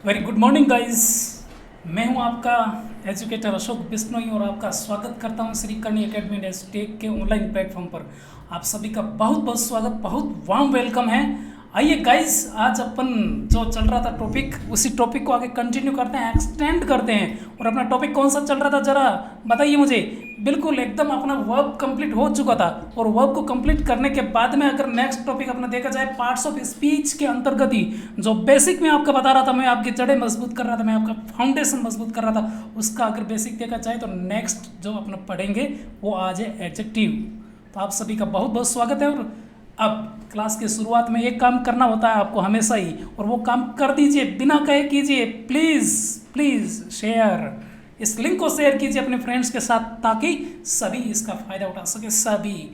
Very good morning guys. मैं हूं आपका एजुकेटर अशोक बिश्नोई और आपका स्वागत करता हूं श्री करणी एकेडमी टेक के ऑनलाइन प्लेटफॉर्म पर। आप सभी का बहुत बहुत स्वागत, बहुत वार्म वेलकम है। आइए गाइस, आज अपन जो चल रहा था टॉपिक, उसी टॉपिक को आगे कंटिन्यू करते हैं, एक्सटेंड करते हैं। और अपना टॉपिक कौन सा चल रहा था जरा बताइए मुझे। बिल्कुल एकदम अपना वर्ब कंप्लीट हो चुका था और वर्ब को कंप्लीट करने के बाद में अगर नेक्स्ट टॉपिक अपना देखा जाए पार्ट्स ऑफ स्पीच के अंतर्गत ही जो बेसिक में आपका बता रहा था, मैं आपकी जड़ें मजबूत कर रहा था, मैं आपका फाउंडेशन मजबूत कर रहा था, उसका अगर बेसिक देखा जाए तो नेक्स्ट जो अपना पढ़ेंगे वो आज है एडजेक्टिव। तो आप सभी का बहुत बहुत स्वागत है। और अब क्लास के शुरुआत में एक काम करना होता है आपको हमेशा ही, और वो काम कर दीजिए, बिना कहे कीजिए। प्लीज़ प्लीज़ शेयर, इस लिंक को शेयर कीजिए अपने फ्रेंड्स के साथ, ताकि सभी इसका फ़ायदा उठा सके, सभी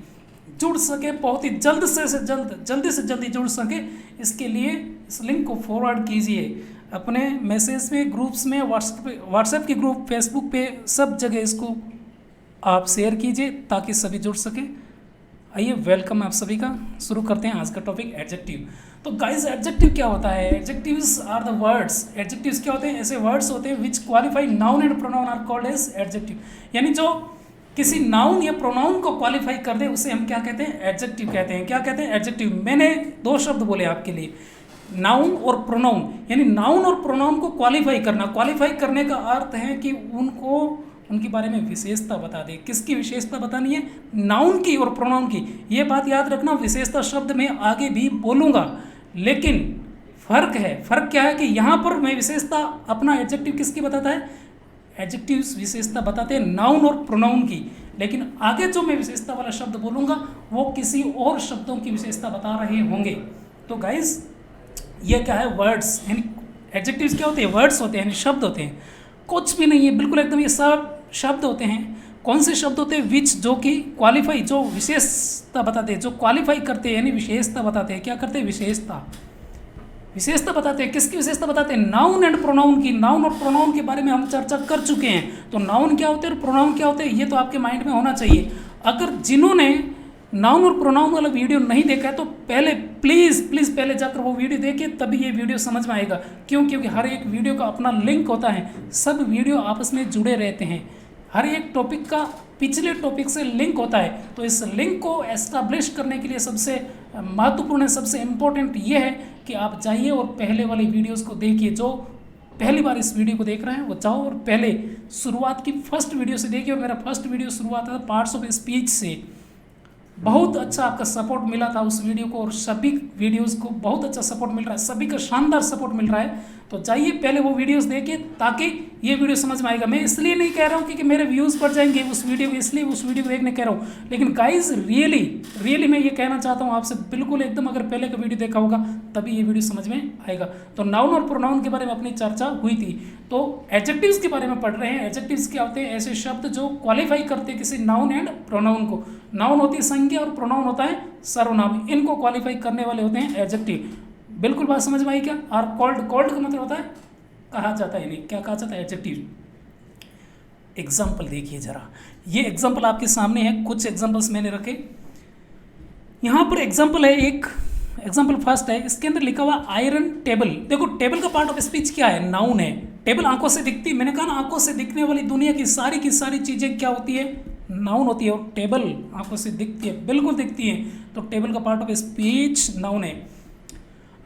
जुड़ सके, बहुत ही जल्दी से जल्दी जुड़ सके। इसके लिए इस लिंक को फॉरवर्ड कीजिए अपने मैसेज में, ग्रुप्स में, व्हाट्सएप के ग्रुप, फेसबुक पे, सब जगह इसको आप शेयर कीजिए ताकि सभी जुड़ सके। आइए, वेलकम आप सभी का। शुरू करते हैं आज का टॉपिक एडजेक्टिव। तो गाइस, एडजेक्टिव क्या होता है? Adjectives are the words. Adjectives क्या होते हैं? ऐसे वर्ड्स होते हैं which qualify noun and pronoun are called as adjective. यानी जो किसी नाउन या प्रोनाउन को क्वालिफाई कर दे उसे हम क्या कहते हैं? एडजेक्टिव कहते हैं। क्या कहते हैं? एडजेक्टिव। मैंने दो शब्द बोले आपके लिए, नाउन और प्रोनाउन। यानी नाउन और प्रोनाउन को क्वालिफाई करना। क्वालिफाई करने का अर्थ है कि उनको, उनके बारे में विशेषता बता दे। किसकी विशेषता बतानी है? नाउन की और प्रोनाउन की। ये बात याद रखना, विशेषता शब्द मैं आगे भी बोलूँगा, लेकिन फ़र्क है। फ़र्क क्या है कि यहाँ पर मैं विशेषता अपना एडजेक्टिव किसकी बताता है? एडजेक्टिव्स विशेषता बताते हैं नाउन और प्रोनाउन की, लेकिन आगे जो मैं विशेषता वाला शब्द बोलूँगा वो किसी और शब्दों की विशेषता बता रहे होंगे। तो गाइस, ये क्या है? वर्ड्स। यानी एडजेक्टिव्स क्या होते हैं? वर्ड्स होते हैं, यानी शब्द होते हैं, कुछ भी नहीं है, बिल्कुल एकदम। ये सब शब्द होते हैं। कौन से शब्द होते हैं? विच, जो कि क्वालिफाई, जो विशेषता बताते हैं, जो क्वालिफाई करते हैं, यानी विशेषता बताते हैं। क्या करते हैं? विशेषता बताते हैं। किसकी विशेषता बताते हैं? नाउन एंड प्रोनाउन की। नाउन और प्रोनाउन के बारे में हम चर्चा कर चुके हैं। तो नाउन क्या होते हैं और प्रोनाउन क्या होते हैं, ये तो आपके माइंड में होना चाहिए। अगर जिन्होंने नाउन और प्रोनाउन वाला वीडियो नहीं देखा है तो पहले प्लीज़ पहले जाकर वो वीडियो देखिए, तभी ये वीडियो समझ में आएगा। क्यों? क्योंकि हर एक वीडियो का अपना लिंक होता है, सब वीडियो आपस में जुड़े रहते हैं। हर एक टॉपिक का पिछले टॉपिक से लिंक होता है। तो इस लिंक को एस्टैब्लिश करने के लिए सबसे महत्वपूर्ण, सबसे इम्पोर्टेंट ये है कि आप जाइए और पहले वाली वीडियोस को देखिए। जो पहली बार इस वीडियो को देख रहे हैं वो जाओ और पहले शुरुआत की फर्स्ट वीडियो से देखिए। और मेरा फर्स्ट वीडियो शुरुआत था पार्ट्स ऑफ स्पीच से। बहुत अच्छा आपका सपोर्ट मिला था उस वीडियो को, और सभी वीडियोस को बहुत अच्छा सपोर्ट मिल रहा है, सभी का शानदार सपोर्ट मिल रहा है। तो जाइए पहले वो वीडियोस देखिए ताकि ये वीडियो समझ में आएगा। मैं इसलिए नहीं कह रहा हूँ कि मेरे व्यूज़ बढ़ जाएंगे उस वीडियो को, इसलिए उस वीडियो को देखने कह रहा हूँ। लेकिन गाइज, रियली मैं ये कहना चाहता हूँ आपसे, बिल्कुल एकदम, अगर पहले का वीडियो देखा होगा तभी ये वीडियो समझ में आएगा। तो नाउन और प्रोनाउन के बारे में अपनी चर्चा हुई थी। तो एडजेक्टिव्स के बारे में पढ़ रहे हैं। एडजेक्टिव्स क्या होते हैं? ऐसे शब्द जो क्वालिफाई करते हैं किसी नाउन एंड प्रोनाउन को। नाउन होती है संज्ञा और प्रोनाउन होता है सर्वनाम। इनको क्वालिफाई करने वाले होते हैं एडजेक्टिव। बिल्कुल बात समझ में आई क्या? आर कॉल्ड का मतलब होता है कहा जाता है, नहीं क्या कहा जाता है? एडजेक्टिव। एग्जाम्पल देखिए जरा, ये एग्जाम्पल आपके सामने है, कुछ एग्जाम्पल्स मैंने रखे यहाँ पर। एग्जाम्पल है, एक एग्जाम्पल फर्स्ट है, इसके अंदर लिखा हुआ आयरन टेबल। देखो, टेबल का पार्ट ऑफ स्पीच क्या है? नाउन है। टेबल आंखों से दिखती, मैंने कहा ना, आंखों से दिखने वाली दुनिया की सारी चीज़ें क्या होती है? नाउन होती है। और टेबल आंखों से दिखती है, बिल्कुल दिखती है, तो टेबल का पार्ट ऑफ स्पीच नाउन है।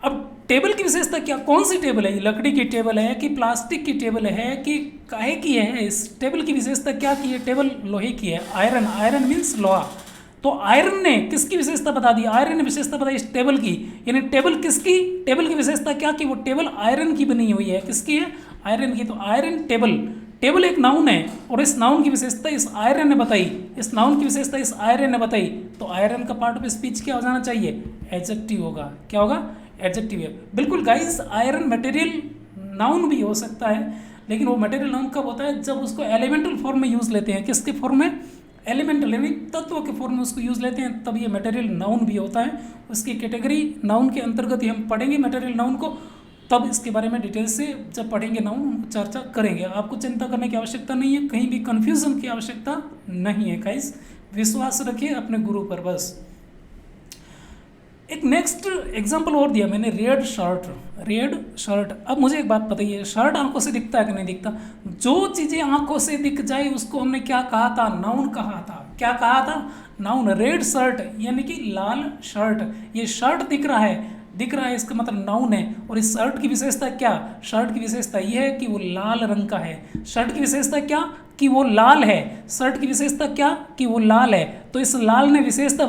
अब टेबल की विशेषता क्या? कौन सी टेबल है? लकड़ी की टेबल है कि प्लास्टिक की टेबल है कि काहे की है? इस टेबल की विशेषता क्या की है? टेबल लोहे की है। आयरन मीन्स लोहा। तो आयरन ने किसकी विशेषता बता दी? आयरन ने विशेषता बताई इस टेबल की। यानी टेबल किसकी? टेबल की विशेषता क्या की? वो टेबल आयरन की बनी हुई है। किसकी है? आयरन की। तो आयरन टेबल एक नाउन है, और इस नाउन की विशेषता इस आयरन ने बताई, इस नाउन की विशेषता इस आयरन ने बताई। तो आयरन का पार्ट ऑफ स्पीच क्या हो जाना चाहिए? एडजेक्टिव होगा। क्या होगा? एडजेक्टिव है। बिल्कुल गाइस, आयरन मटेरियल नाउन भी हो सकता है, लेकिन वो मटेरियल नाउन कब होता है? जब उसको एलिमेंटल फॉर्म में यूज़ लेते हैं। किसके फॉर्म में? एलिमेंटल, यानी तत्व के फॉर्म में उसको यूज़ लेते हैं, तब ये मटेरियल नाउन भी होता है। उसकी कैटेगरी नाउन के अंतर्गत ही हम पढ़ेंगे मटेरियल नाउन को, तब इसके बारे में डिटेल से जब पढ़ेंगे नाउन चर्चा करेंगे। आपको चिंता करने की आवश्यकता नहीं है, कहीं भी कन्फ्यूज़न की आवश्यकता नहीं है गाइस। विश्वास रखिए अपने गुरु पर बस। एक नेक्स्ट एग्जांपल और दिया मैंने, रेड शर्ट। Red shirt. अब मुझे एक बात बताइए, शर्ट आंखों से दिखता है कि नहीं दिखता? जो चीज़ें आंखों से दिख जाए उसको हमने क्या कहा था? नाउन कहा था। क्या कहा था? नाउन। रेड शर्ट यानी कि लाल शर्ट। ये शर्ट दिख रहा है, इसका मतलब नाउन है। और इस शर्ट की विशेषता क्या? शर्ट की विशेषता यह है कि वो लाल रंग का है। शर्ट की विशेषता क्या? कि वो लाल है। शर्ट की विशेषता क्या? कि वो लाल है। तो इस लाल ने विशेषता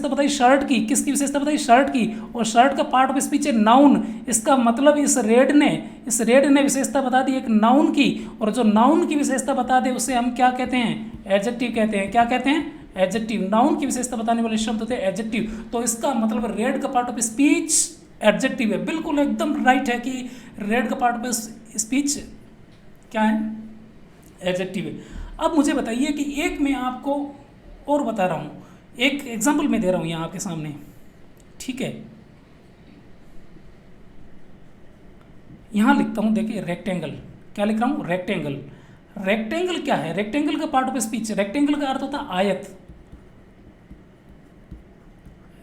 बताई शर्ट की। किसकी विशेषता बताई? शर्ट की। और शर्ट का पार्ट ऑफ स्पीच है नाउन। इसका मतलब इस रेड ने विशेषता बता दी एक नाउन की। और जो नाउन की विशेषता बता दे उसे हम क्या कहते हैं? एडजेक्टिव कहते हैं। क्या कहते हैं? एडजेक्टिव। नाउन की विशेषता बताने वाले शब्द होते हैं एडजेक्टिव। तो इसका मतलब रेड का पार्ट ऑफ स्पीच एडजेक्टिव है। बिल्कुल एकदम राइट है कि रेड का पार्ट ऑफ स्पीच क्या है? एडजेक्टिव है। अब मुझे बताइए कि एक मैं आपको और बता रहा हूँ, एक एग्जाम्पल मैं दे रहा हूँ यहाँ आपके सामने, ठीक है? यहाँ लिखता हूँ, देखिए रेक्टेंगल। क्या लिख रहा हूँ? रेक्टेंगल। रेक्टेंगल क्या है? रेक्टेंगल का पार्ट ऑफ स्पीच, रेक्टेंगल का अर्थ होता है आयत।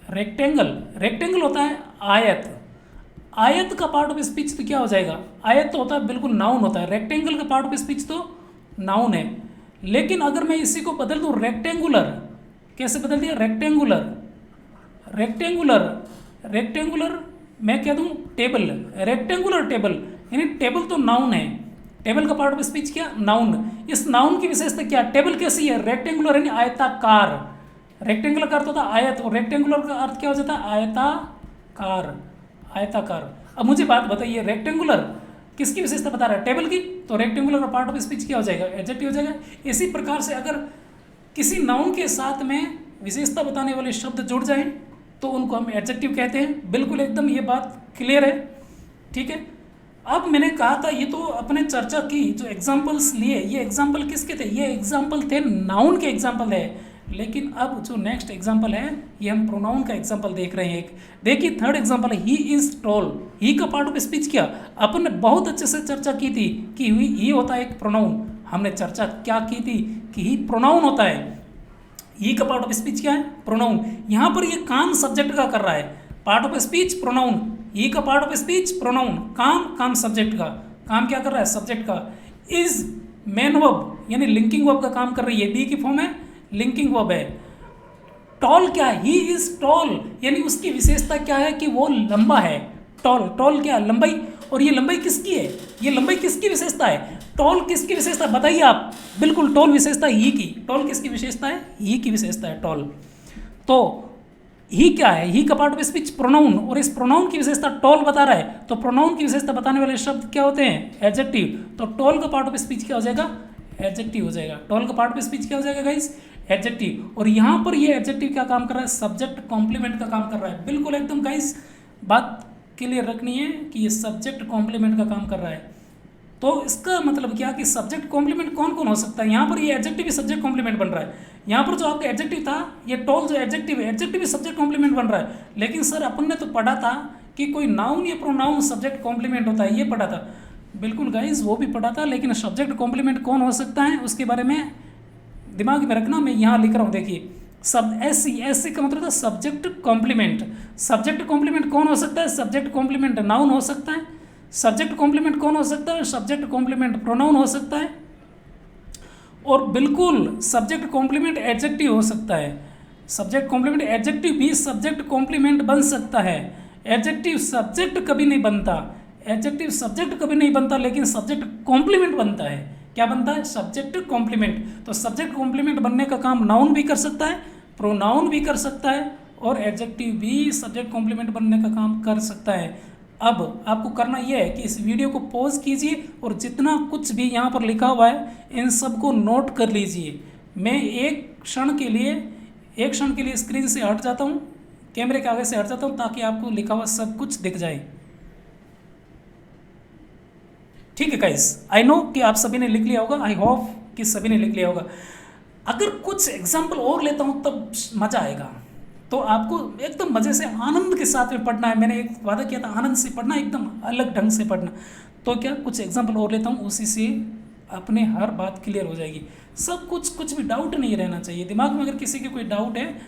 रेक्टेंगल होता है आयत। आयत का पार्ट ऑफ स्पीच तो क्या हो जाएगा? आयत तो होता है, बिल्कुल नाउन होता है। रेक्टेंगल का पार्ट ऑफ स्पीच तो नाउन है। लेकिन अगर मैं इसी को बदल दूं रेक्टेंगुलर, कैसे बदल दिया? रेक्टेंगुलर मैं कह दूं टेबल। रेक्टेंगुलर टेबल यानी टेबल तो नाउन है। टेबल का पार्ट ऑफ स्पीच क्या? नाउन। इस नाउन की विशेषता क्या? टेबल कैसी है? रेक्टेंगुलर यानी आयताकार। रेक्टेंगुलर का अर्थ होता है आयत, और रेक्टेंगुलर का अर्थ क्या हो जाता है? आयताकार। अब मुझे बात बताइए, रेक्टेंगुलर किसकी विशेषता बता रहा है? टेबल की। तो रेक्टेंगुलर का पार्ट ऑफ स्पीच क्या हो जाएगा? एडजेक्टिव हो जाएगा। इसी प्रकार से अगर किसी नाउन के साथ में विशेषता बताने वाले शब्द जुड़ जाएं तो उनको हम एडजेक्टिव कहते हैं। बिल्कुल एकदम ये बात क्लियर है, ठीक है? अब मैंने कहा था ये तो अपने चर्चा की जो एग्जाम्पल्स लिए, ये एग्जाम्पल किसके थे? ये एग्जाम्पल थे नाउन के एग्जाम्पल है। लेकिन अब जो नेक्स्ट एग्जाम्पल है ये हम प्रोनाउन का एग्जाम्पल देख रहे हैं। एक देखिए थर्ड एग्जाम्पल है, ही इज टॉल। ही का पार्ट ऑफ स्पीच क्या? अपन ने बहुत अच्छे से चर्चा की थी कि ही होता है एक प्रोनाउन। हमने चर्चा क्या की थी कि ही प्रोनाउन होता है। ही का पार्ट ऑफ स्पीच क्या है? प्रोनाउन। यहाँ पर ये काम सब्जेक्ट का कर रहा है। पार्ट ऑफ स्पीच प्रोनाउन, ही का पार्ट ऑफ स्पीच प्रोनाउन, काम सब्जेक्ट का। काम क्या कर रहा है? सब्जेक्ट का। इज मेन वर्ब यानी लिंकिंग वर्ब का काम कर रही है। बी की फॉर्म है, लिंकिंग वर्ब है। टॉल क्या है? ही इज टॉल यानी उसकी विशेषता क्या है कि वो लंबा है। टॉल क्या? लंबाई। और ये लंबाई किसकी है? ये लंबाई किसकी विशेषता है? टॉल किसकी विशेषता बताइए आप? बिल्कुल टॉल विशेषता ही की। टॉल किसकी विशेषता है? ही की विशेषता है टॉल। तो ही क्या है? ही का पार्ट ऑफ स्पीच प्रोनाउन, और इस प्रोनाउन की विशेषता टॉल बता रहा है। तो प्रोनाउन की विशेषता बताने वाले शब्द क्या होते हैं? एडजेक्टिव। तो टॉल का पार्ट ऑफ स्पीच क्या हो जाएगा? एडजेक्टिव हो जाएगा। टॉल का पार्ट ऑफ स्पीच क्या हो जाएगा गाइस? एडजेक्टिव। और यहाँ पर ये एडजेक्टिव क्या काम कर रहा है? सब्जेक्ट कॉम्प्लीमेंट का काम कर रहा है। बिल्कुल एकदम गाइस बात क्लियर रखनी है कि ये सब्जेक्ट कॉम्प्लीमेंट का काम कर रहा है। तो इसका मतलब क्या कि सब्जेक्ट कॉम्प्लीमेंट कौन कौन हो सकता है? यहाँ पर ये एडजेक्टिव भी सब्जेक्ट कॉम्प्लीमेंट बन रहा है। यहाँ पर जो आपका एडजेक्टिव था, ये टॉल जो एडजेक्टिव है, एडजेक्टिव भी सब्जेक्ट कॉम्प्लीमेंट बन रहा है। लेकिन सर अपन ने तो पढ़ा था कि कोई नाउन या प्रोनाउन सब्जेक्ट कॉम्प्लीमेंट होता है, ये पढ़ा था। बिल्कुल गाइज वो भी पढ़ा था, लेकिन सब्जेक्ट कॉम्प्लीमेंट कौन हो सकता है उसके बारे में दिमाग में रखना। मैं यहाँ लिख रहा हूँ, देखिए सब एस सी का मतलब था सब्जेक्ट कॉम्प्लीमेंट। सब्जेक्ट कॉम्प्लीमेंट कौन हो सकता है? सब्जेक्ट कॉम्प्लीमेंट नाउन हो सकता है। सब्जेक्ट कॉम्प्लीमेंट कौन हो सकता है? सब्जेक्ट कॉम्प्लीमेंट प्रोनाउन हो सकता है। और बिल्कुल सब्जेक्ट कॉम्प्लीमेंट एडजेक्टिव हो सकता है। सब्जेक्ट कॉम्प्लीमेंट एडजेक्टिव भी सब्जेक्ट कॉम्प्लीमेंट बन सकता है। एडजेक्टिव सब्जेक्ट कभी नहीं बनता, एडजेक्टिव सब्जेक्ट कभी नहीं बनता, लेकिन सब्जेक्ट कॉम्प्लीमेंट बनता है। क्या बनता है? Subject complement. तो सब्जेक्ट कॉम्प्लीमेंट बनने का काम नाउन भी कर सकता है, प्रोनाउन भी कर सकता है, और एडजेक्टिव भी सब्जेक्ट कॉम्प्लीमेंट बनने का काम कर सकता है। अब आपको करना यह है कि इस वीडियो को पॉज कीजिए और जितना कुछ भी यहाँ पर लिखा हुआ है इन सब को नोट कर लीजिए। मैं एक क्षण के लिए स्क्रीन से हट जाता हूँ, कैमरे के आगे से हट जाता हूँ, ताकि आपको लिखा हुआ सब कुछ दिख जाए। ठीक है गाइस, आई नो कि आप सभी ने लिख लिया होगा, आई होप कि सभी ने लिख लिया होगा। अगर कुछ एग्जाम्पल और लेता हूँ तब मज़ा आएगा। तो आपको एकदम मज़े से आनंद के साथ में पढ़ना है। मैंने एक वादा किया था आनंद से पढ़ना, एकदम अलग ढंग से पढ़ना। तो क्या कुछ एग्जाम्पल और लेता हूँ, उसी से अपने हर बात क्लियर हो जाएगी। सब कुछ भी डाउट नहीं रहना चाहिए दिमाग में। अगर किसी के कोई डाउट है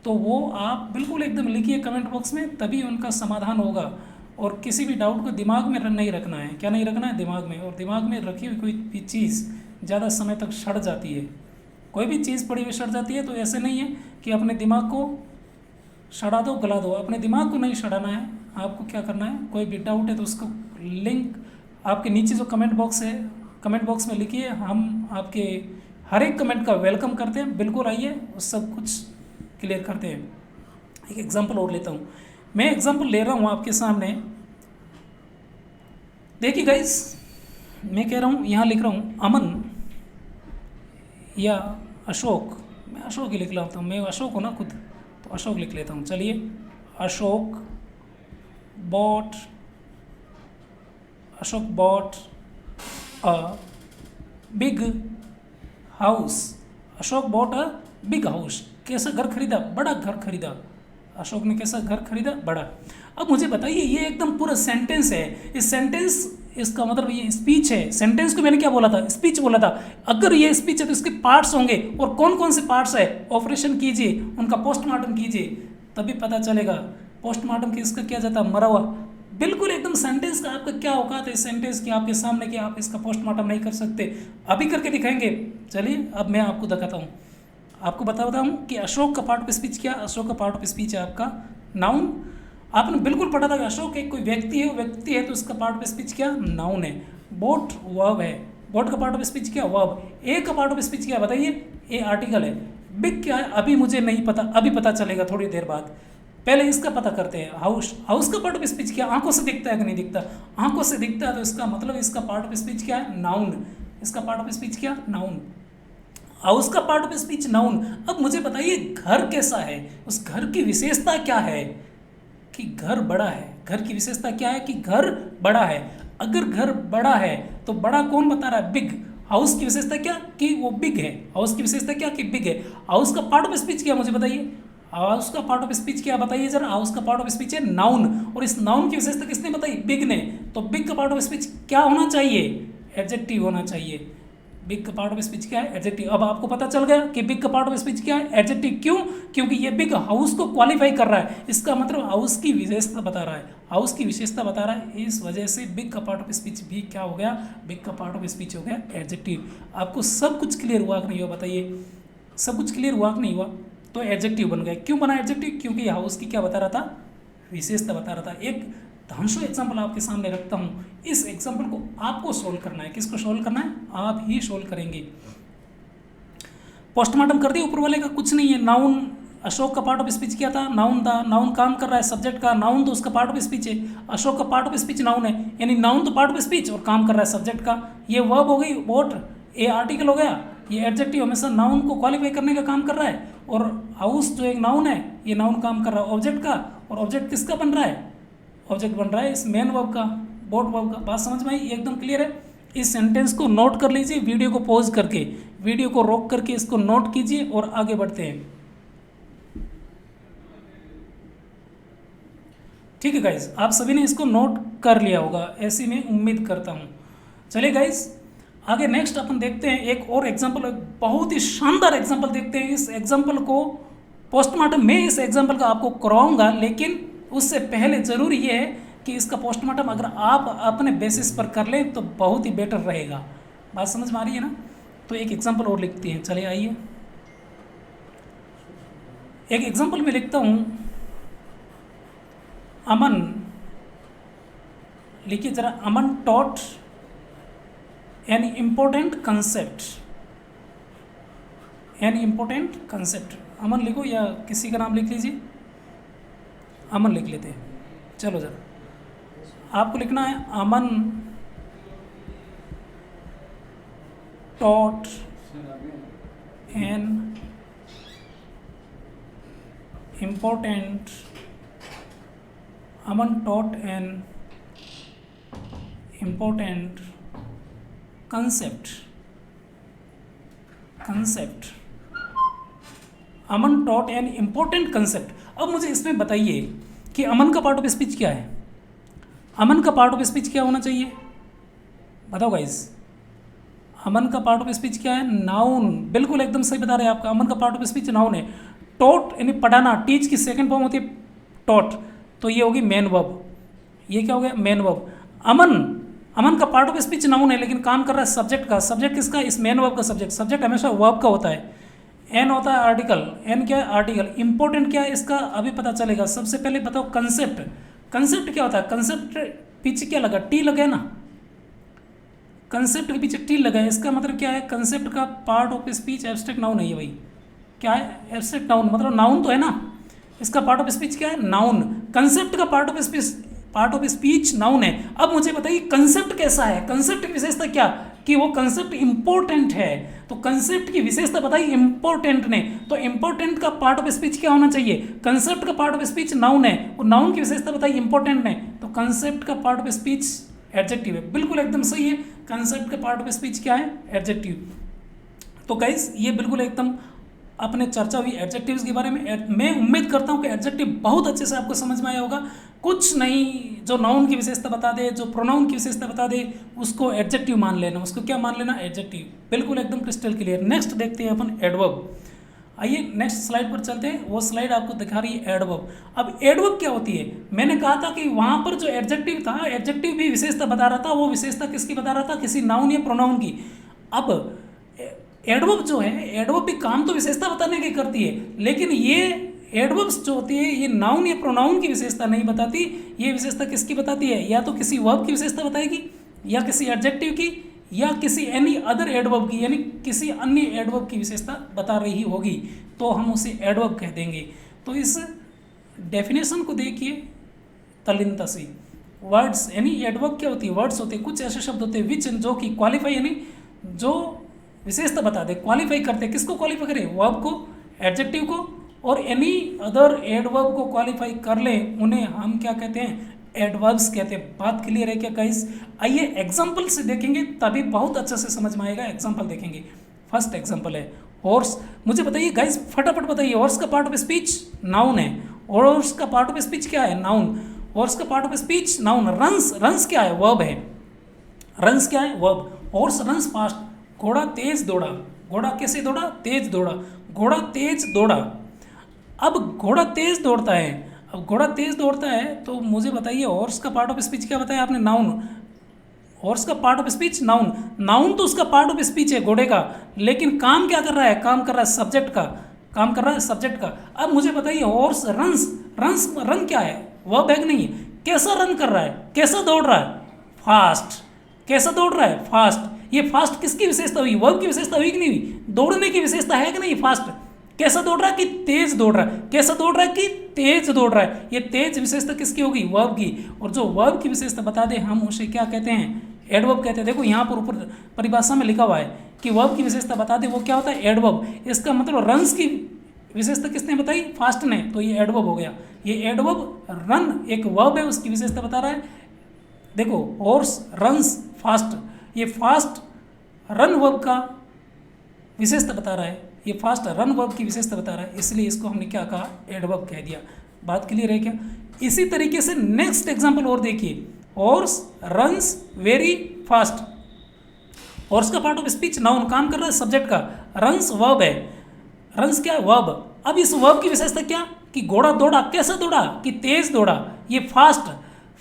तो वो आप बिल्कुल एकदम लिखिए कमेंट बॉक्स में, तभी उनका समाधान होगा। और किसी भी डाउट को दिमाग में नहीं रखना है। क्या नहीं रखना है? दिमाग में। और दिमाग में रखी हुई कोई भी चीज़ ज़्यादा समय तक सड़ जाती है। कोई भी चीज़ पड़ी हुई सड़ जाती है, तो ऐसे नहीं है कि अपने दिमाग को सड़ा दो, गला दो। अपने दिमाग को नहीं सड़ाना है। आपको क्या करना है, कोई भी डाउट है तो उसको लिंक आपके नीचे जो कमेंट बॉक्स है, कमेंट बॉक्स में लिखिए। हम आपके हर एक कमेंट का वेलकम करते हैं। बिल्कुल आइए, उस सब कुछ क्लियर करते हैं। एक एग्जांपल और लेता हूँ। मैं एग्जांपल ले रहा हूँ आपके सामने। देखिए गाइस, मैं कह रहा हूँ, यहाँ लिख रहा हूँ अमन या अशोक। मैं अशोक ही लिख लेता हूँ, मैं अशोक हूँ ना खुद, तो अशोक लिख लेता हूँ। चलिए, Ashok bought a big house. Ashok bought a big house. कैसा घर खरीदा? बड़ा घर खरीदा। अशोक ने कैसा घर खरीदा? बड़ा। अब मुझे बताइए, ये एकदम पूरा सेंटेंस है। इस सेंटेंस, इसका मतलब ये स्पीच है। सेंटेंस को मैंने क्या बोला था? स्पीच बोला था। अगर ये स्पीच है तो इसके पार्ट्स होंगे, और कौन कौन से पार्ट्स है? ऑपरेशन कीजिए, उनका पोस्टमार्टम कीजिए, तभी पता चलेगा। पोस्टमार्टम किसका किया जाता है? मरा हुआ। बिल्कुल एकदम सेंटेंस का आपका क्या औकात है इस सेंटेंस की आपके सामने कि आप इसका पोस्टमार्टम नहीं कर सकते? अभी करके दिखाएंगे। चलिए, अब मैं आपको दिखाता हूँ। आपको बताता हूँ कि अशोक का पार्ट ऑफ स्पीच क्या? अशोक का पार्ट ऑफ स्पीच है आपका नाउन। आपने बिल्कुल पढ़ा था कि अशोक एक कोई व्यक्ति है, व्यक्ति है तो उसका पार्ट ऑफ स्पीच क्या? नाउन है। बोट वर्ब है। बोट का पार्ट ऑफ स्पीच क्या? वर्ब। ए का पार्ट ऑफ स्पीच क्या? बताइए। ए आर्टिकल है। बिग क्या है? अभी मुझे नहीं पता, अभी पता चलेगा थोड़ी देर बाद। पहले इसका पता करते हैं। हाउस। हाउस का पार्ट ऑफ स्पीच क्या? आंखों से दिखता है कि नहीं दिखता? आंखों से दिखता है, तो इसका मतलब इसका पार्ट ऑफ स्पीच क्या है? नाउन। इसका पार्ट ऑफ स्पीच क्या? नाउन। हाउस का पार्ट ऑफ स्पीच नाउन। अब मुझे बताइए, घर कैसा है? उस घर की विशेषता क्या है? कि घर बड़ा है। घर की विशेषता क्या है? कि घर बड़ा है। अगर घर बड़ा है तो बड़ा कौन बता रहा है? बिग। हाउस की विशेषता क्या? कि वो बिग है। हाउस की विशेषता क्या? कि बिग है। हाउस का पार्ट ऑफ स्पीच क्या? मुझे बताइए। हाउस का पार्ट ऑफ स्पीच क्या? बताइए जरा। हाउस का पार्ट ऑफ स्पीच है नाउन। और इस नाउन की विशेषता किसने बताई? बिग ने। तो बिग का पार्ट ऑफ स्पीच क्या होना चाहिए? एडजेक्टिव होना चाहिए। बिग का पार्ट ऑफ स्पीच क्या है? एडजेक्टिव। अब आपको पता चल गया कि बिग का पार्ट ऑफ स्पीच क्या है? एडजेक्टिव। क्यों? क्योंकि ये बिग हाउस को क्वालिफाई कर रहा है। इसका मतलब हाउस की विशेषता बता रहा है। हाउस की विशेषता बता रहा है। इस वजह से बिग का पार्ट ऑफ स्पीच भी क्या हो गया? बिग का पार्ट ऑफ स्पीच हो गया एडजेक्टिव। आपको सब कुछ क्लियर हुआ कि नहीं हुआ? बताइए। सब कुछ क्लियर हुआ कि नहीं हुआ? तो एडजेक्टिव बन गया। क्यों बना एडजेक्टिव? क्योंकि हाउस की क्या बता रहा था? विशेषता बता रहा था। एक धांसू एग्जाम्पल आपके सामने रखता हूँ। इस एग्जाम्पल को आपको सोल्व करना है। किसको सोल्व करना है? आप ही सोल्व करेंगे। पोस्टमार्टम कर दिया ऊपर वाले का, कुछ नहीं है। नाउन। अशोक का पार्ट ऑफ स्पीच क्या था? नाउन था। नाउन काम कर रहा है सब्जेक्ट का। नाउन तो उसका पार्ट ऑफ स्पीच है। अशोक का पार्ट ऑफ स्पीच नाउन है, यानी नाउन तो पार्ट ऑफ स्पीच और काम कर रहा है सब्जेक्ट का। ये वर्ब हो गई, वोट। ए आर्टिकल हो गया। ये एडजेक्टिव हमेशा नाउन को क्वालिफाई करने का काम कर रहा है। और हाउस जो एक नाउन है, ये नाउन काम कर रहा है ऑब्जेक्ट का। और ऑब्जेक्ट किसका बन रहा है? ऑब्जेक्ट बन रहा है इस मेन वर्ब का, बोट वर्ब का। बात समझ में आई? एकदम क्लियर है। इस सेंटेंस को नोट कर लीजिए, वीडियो को पॉज करके, वीडियो को रोक करके इसको नोट कीजिए और आगे बढ़ते हैं। ठीक है गाइज, आप सभी ने इसको नोट कर लिया होगा, ऐसी मैं उम्मीद करता हूँ। चलिए गाइज, आगे नेक्स्ट अपन देखते हैं एक और एग्जाम्पल, बहुत ही शानदार एग्जाम्पल देखते हैं। इस एग्जाम्पल को पोस्टमार्टम, मैं इस एग्जाम्पल का आपको करवाऊंगा, लेकिन उससे पहले ज़रूरी ये है कि इसका पोस्टमार्टम अगर आप अपने बेसिस पर कर लें तो बहुत ही बेटर रहेगा। बात समझ में आ रही है ना? तो एक एग्जाम्पल और लिखते हैं। चलिए आइए, एक एग्जाम्पल में लिखता हूँ। अमन, लिखिए जरा। Aman taught an important concept. An important concept. Aman लिखो या किसी का नाम लिख लीजिए। अमन लिख लेते हैं। चलो जरा, आपको लिखना है Aman taught an important, Aman taught an important concept. Aman taught an important concept. अब मुझे इसमें बताइए कि अमन का पार्ट ऑफ स्पीच क्या है? अमन का पार्ट ऑफ स्पीच क्या होना चाहिए? बताओ गाइस। अमन का पार्ट ऑफ स्पीच क्या है? नाउन। बिल्कुल एकदम सही बता रहे हैं आपका। अमन का पार्ट ऑफ स्पीच नाउन है। टॉट यानी पढ़ाना, टीच की सेकंड फॉर्म होती है टॉट, तो ये होगी मेन वर्ब। ये क्या हो गया? Main verb. अमन, अमन का पार्ट ऑफ स्पीच नाउन है लेकिन काम कर रहा है सब्जेक्ट का। सब्जेक्ट किसका? इस मेन वर्ब का सब्जेक्ट। सब्जेक्ट हमेशा वर्ब का होता है। एन होता है आर्टिकल। एन क्या है? आर्टिकल। इंपॉर्टेंट क्या है इसका अभी पता चलेगा। सबसे पहले बताओ कंसेप्ट। कंसेप्ट क्या होता है? कंसेप्ट पीछे क्या लगा? टी लगा है ना, कंसेप्ट के पीछे टी लगा है, इसका मतलब क्या है? कंसेप्ट का part of speech abstract noun है ये भाई। क्या है? एब्स्ट्रैक्ट नाउन, मतलब नाउन तो है ना, इसका पार्ट ऑफ स्पीच क्या है? नाउन। कंसेप्ट का पार्ट ऑफ स्पीच नाउन है। अब मुझे बताइए कंसेप्ट कैसा है? कंसेप्ट की विशेषता क्या? कि वो कंसेप्ट इंपॉर्टेंट है। तो कंसेप्ट की विशेषता बताइए इंपॉर्टेंट ने। तो इंपॉर्टेंट का पार्ट ऑफ स्पीच क्या होना चाहिए? कंसेप्ट का पार्ट ऑफ स्पीच नाउन है, और नाउन की विशेषता बताइए इंपॉर्टेंट ने, तो कंसेप्ट का पार्ट ऑफ स्पीच एडजेक्टिव है। बिल्कुल एकदम सही है। कंसेप्ट का पार्ट ऑफ स्पीच क्या है? एडजेक्टिव। तो गाइस ये बिल्कुल एकदम अपने चर्चा हुई एडजेक्टिव्स के बारे में। मैं उम्मीद करता हूँ कि एडजेक्टिव बहुत अच्छे से आपको समझ में आया होगा। कुछ नहीं, जो नाउन की विशेषता बता दे, जो प्रोनाउन की विशेषता बता दे, उसको एडजेक्टिव मान लेना। उसको क्या मान लेना? एडजेक्टिव। बिल्कुल एकदम क्रिस्टल क्लियर। नेक्स्ट देखते हैं अपन एडवर्ब। आइए नेक्स्ट स्लाइड पर चलते हैं। वो स्लाइड आपको दिखा रही है एडवर्ब। अब एडवर्ब क्या होती है? मैंने कहा था कि वहाँ पर जो एडजेक्टिव था, एडजेक्टिव भी विशेषता बता रहा था। वो विशेषता किसकी बता रहा था? किसी नाउन या प्रोनाउन की। अब एडवर्ब जो है, एडवर्ब भी काम तो विशेषता बताने की करती है, लेकिन ये एडवर्ब्स जो होती है ये नाउन या प्रोनाउन की विशेषता नहीं बताती। ये विशेषता किसकी बताती है? या तो किसी वर्ब की विशेषता बताएगी, या किसी एडजेक्टिव की, या किसी एनी अदर एडवर्ब की, यानी किसी अन्य एडवर्ब की विशेषता बता रही होगी, तो हम उसे एडवर्ब कह देंगे। तो इस डेफिनेशन को देखिए तल्लीनता से। वर्ड्स यानी एडवर्ब क्या होती है? वर्ड्स होते हैं, कुछ ऐसे शब्द होते हैं विच, जो कि क्वालिफाई यानी जो विशेषता बता दे, क्वालिफाई करते हैं। किसको क्वालिफाई करें? वर्ब को, एडजेक्टिव को, और एनी अदर एडवर्ब को क्वालिफाई कर लें, उन्हें हम क्या कहते हैं? एडवर्ब्स कहते हैं। बात क्लियर है क्या गाइस? आइए एग्जांपल से देखेंगे तभी बहुत अच्छे से समझ में आएगा। एग्जांपल देखेंगे। फर्स्ट एग्जांपल है हॉर्स। मुझे बताइए गाइस, फटाफट बताइए, हॉर्स का पार्ट ऑफ स्पीच नाउन है। हॉर्स का पार्ट ऑफ स्पीच क्या है? नाउन। हॉर्स का part of speech noun. Runs, runs क्या है? वर्ब है। रंस क्या है? वर्ब। Horse runs fast. घोड़ा तेज दौड़ा। घोड़ा कैसे दौड़ा? तेज दौड़ा। घोड़ा तेज दौड़ा। अब घोड़ा तेज दौड़ता है। अब घोड़ा तेज दौड़ता है तो मुझे बताइए हॉर्स का पार्ट ऑफ स्पीच क्या बताया आपने? नाउन। हॉर्स का part of speech noun. Noun तो उसका पार्ट ऑफ स्पीच है घोड़े का, लेकिन काम क्या कर रहा है? काम कर रहा है सब्जेक्ट का। काम कर रहा है सब्जेक्ट का। अब मुझे बताइए हॉर्स रंस, रंस रन क्या है? वर्ब है कि नहीं? कैसा रन कर रहा है? कैसा दौड़ रहा है? फास्ट। कैसा दौड़ रहा है? फास्ट। ये फास्ट किसकी विशेषता हुई? वर्ब की विशेषता हुई कि नहीं हुई? दौड़ने की विशेषता है कि नहीं? फास्ट। कैसा दौड़ रहा है? कि तेज दौड़ रहा है। कैसा दौड़ रहा है? कि तेज दौड़ रहा है। ये तेज विशेषता किसकी होगी? वर्ब की। और जो वर्ब की विशेषता बता दे हम उसे क्या कहते हैं? एडवर्ब कहते हैं। देखो यहाँ पर ऊपर परिभाषा में लिखा हुआ है कि वर्ब की विशेषता बता दे, वो क्या होता है? एडवर्ब। इसका मतलब रन्स की विशेषता किसने बताई? फास्ट ने, तो ये एडवर्ब हो गया। ये एडवर्ब रन एक वर्ब है, उसकी विशेषता बता रहा है। देखो हॉर्स रन्स फास्ट, ये फास्ट रन वर्ब का विशेषता बता रहा है। ये फास्ट रन वर्ब की विशेषता बता रहा है, इसलिए इसको हमने क्या कहा? एडवर्ब कह दिया। बात क्लियर है क्या? इसी तरीके से नेक्स्ट एग्जांपल और देखिए। Horse runs very fast. Horse का पार्ट ऑफ स्पीच नाउन, काम कर रहा है सब्जेक्ट का। रन्स वर्ब है। रन्स क्या है? वर्ब। अब इस वर्ब की विशेषता क्या? कि घोड़ा दौड़ा। कैसा दौड़ा? कि तेज दौड़ा। ये फास्ट,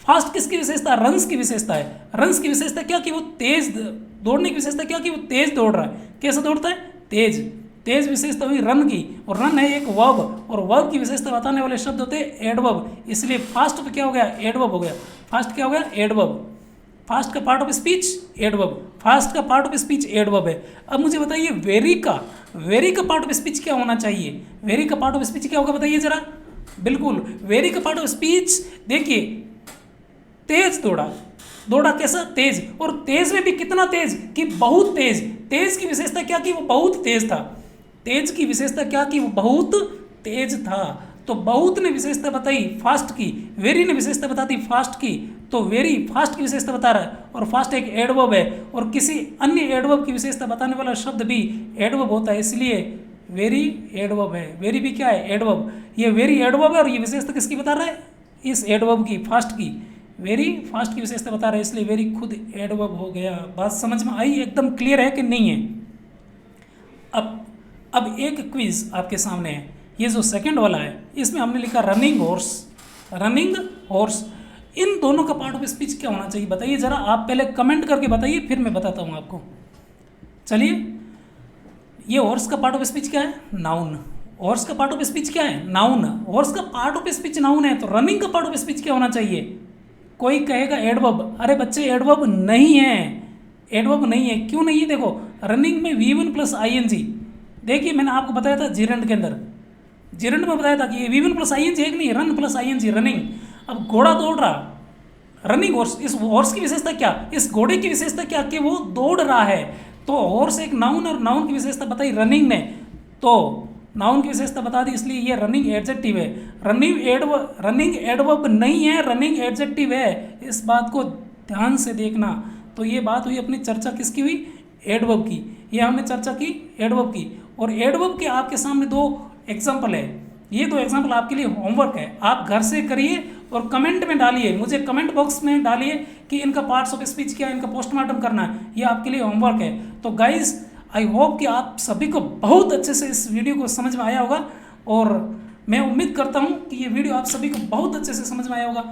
फास्ट किसकी विशेषता? रन्स की विशेषता है। रन्स की विशेषता क्या? कि वो तेज दौड़ने की विशेषता क्या? कि वो तेज दौड़ रहा है। कैसा दौड़ता है? तेज। तेज विशेषता हुई रन की, और रन है एक वर्ब, और वर्ब की विशेषता बताने वाले शब्द होते हैं एडवर्ब, इसलिए फास्ट पे क्या हो गया? एडवर्ब हो गया। फास्ट क्या हो गया? एडवर्ब। फास्ट का part of speech adverb. Fast का पार्ट ऑफ स्पीच एडवर्ब है। अब मुझे बताइए वेरी का, वेरी का पार्ट ऑफ स्पीच क्या होना चाहिए? वेरी का पार्ट ऑफ स्पीच क्या होगा बताइए जरा? बिल्कुल वेरी का पार्ट ऑफ स्पीच देखिए, तेज दौड़ा। दौड़ा कैसा? तेज। और तेज में भी कितना तेज? कि बहुत तेज। तेज की विशेषता क्या? कि वो बहुत तेज था। तेज की विशेषता क्या? कि वो बहुत तेज था। तो बहुत ने विशेषता बताई फास्ट की, वेरी ने विशेषता बता दी फास्ट की, तो वेरी फास्ट की विशेषता बता रहा है, और फास्ट एक एडवर्ब है, और किसी अन्य एडवर्ब की विशेषता बताने वाला शब्द भी एडवर्ब होता है, इसलिए वेरी एडवर्ब है। वेरी भी क्या है? एडवर्ब। ये वेरी एडवर्ब है, और ये विशेषता किसकी बता रहा है? इस एडवर्ब की, फास्ट की। वेरी फास्ट की विशेषता बता रहा है, इसलिए वेरी खुद एडवर्ब हो गया। बात समझ में आई? एकदम क्लियर है कि नहीं है? अब एक क्विज आपके सामने है। ये जो सेकंड वाला है इसमें हमने लिखा रनिंग हॉर्स, रनिंग हॉर्स। इन दोनों का पार्ट ऑफ स्पीच क्या होना चाहिए बताइए जरा, आप पहले कमेंट करके बताइए फिर मैं बताता हूँ आपको। चलिए, ये हॉर्स का पार्ट ऑफ स्पीच क्या है? नाउन। हॉर्स का पार्ट ऑफ स्पीच क्या है? नाउन। हॉर्स का पार्ट ऑफ स्पीच नाउन है, तो रनिंग का पार्ट ऑफ स्पीच क्या होना चाहिए? कोई कहेगा एडवर्ब। अरे बच्चे एडवर्ब नहीं है, एडवर्ब नहीं है। क्यों नहीं है? देखो रनिंग में V1 प्लस ING, देखिए मैंने आपको बताया था जिरंड के अंदर, जिरंड में बताया था कि ये V1 प्लस ING है कि नहीं, रन प्लस ING, रनिंग। अब घोड़ा दौड़ रहा, रनिंग हॉर्स। इस हॉर्स की विशेषता क्या, इस घोड़े की विशेषता क्या कि वो दौड़ रहा है। तो हॉर्स एक नाउन, और नाउन की विशेषता बताई रनिंग ने, तो नाउन की विशेषता बता दी, इसलिए ये रनिंग एडजेक्टिव है। रनिंग एडवर्ब नहीं है, रनिंग एडजेक्टिव है। इस बात को ध्यान से देखना। तो ये बात हुई अपनी चर्चा किसकी हुई? एडवर्ब की। ये हमने चर्चा की एडवर्ब की, और एडवर्ब के आपके सामने दो एग्जाम्पल है। ये दो एग्जाम्पल आपके लिए होमवर्क है, आप घर से करिए और कमेंट में डालिए, मुझे कमेंट बॉक्स में डालिए कि इनका पार्ट्स ऑफ स्पीच क्या है, इनका पोस्टमार्टम करना है। ये आपके लिए होमवर्क है। तो गाइज आई होप कि आप सभी को बहुत अच्छे से इस वीडियो को समझ में आया होगा, और मैं उम्मीद करता हूँ कि ये वीडियो आप सभी को बहुत अच्छे से समझ में आया होगा।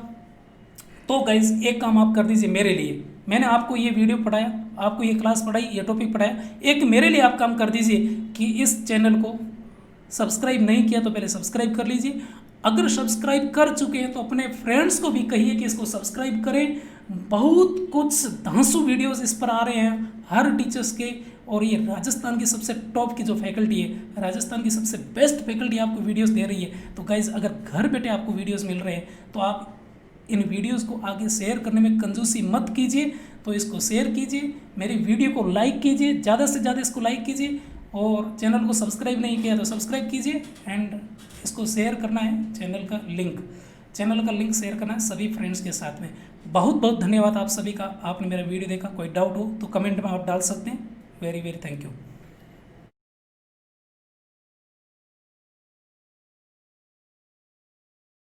तो गाइज एक काम आप कर दीजिए मेरे लिए, मैंने आपको ये वीडियो पढ़ाया, आपको ये क्लास पढ़ाई, ये टॉपिक पढ़ाया, एक मेरे लिए आप काम कर दीजिए कि इस चैनल को सब्सक्राइब नहीं किया तो पहले सब्सक्राइब कर लीजिए। अगर सब्सक्राइब कर चुके हैं तो अपने फ्रेंड्स को भी कहिए कि इसको सब्सक्राइब करें। बहुत कुछ धांसू वीडियोस इस पर आ रहे हैं हर टीचर्स के, और ये राजस्थान की सबसे टॉप की जो फैकल्टी है, राजस्थान की सबसे बेस्ट फैकल्टी आपको वीडियोस दे रही है। तो गाइज अगर घर बैठे आपको वीडियोस मिल रहे हैं तो आप इन वीडियोस को आगे शेयर करने में कंजूसी मत कीजिए। तो इसको शेयर कीजिए, मेरी वीडियो को लाइक कीजिए, ज़्यादा से ज़्यादा इसको लाइक कीजिए, और चैनल को सब्सक्राइब नहीं किया तो सब्सक्राइब कीजिए। एंड इसको शेयर करना है, चैनल का लिंक शेयर करना है सभी फ्रेंड्स के साथ में। बहुत बहुत धन्यवाद आप सभी का, आपने मेरा वीडियो देखा। कोई डाउट हो तो कमेंट में आप डाल सकते हैं। Very very thank you.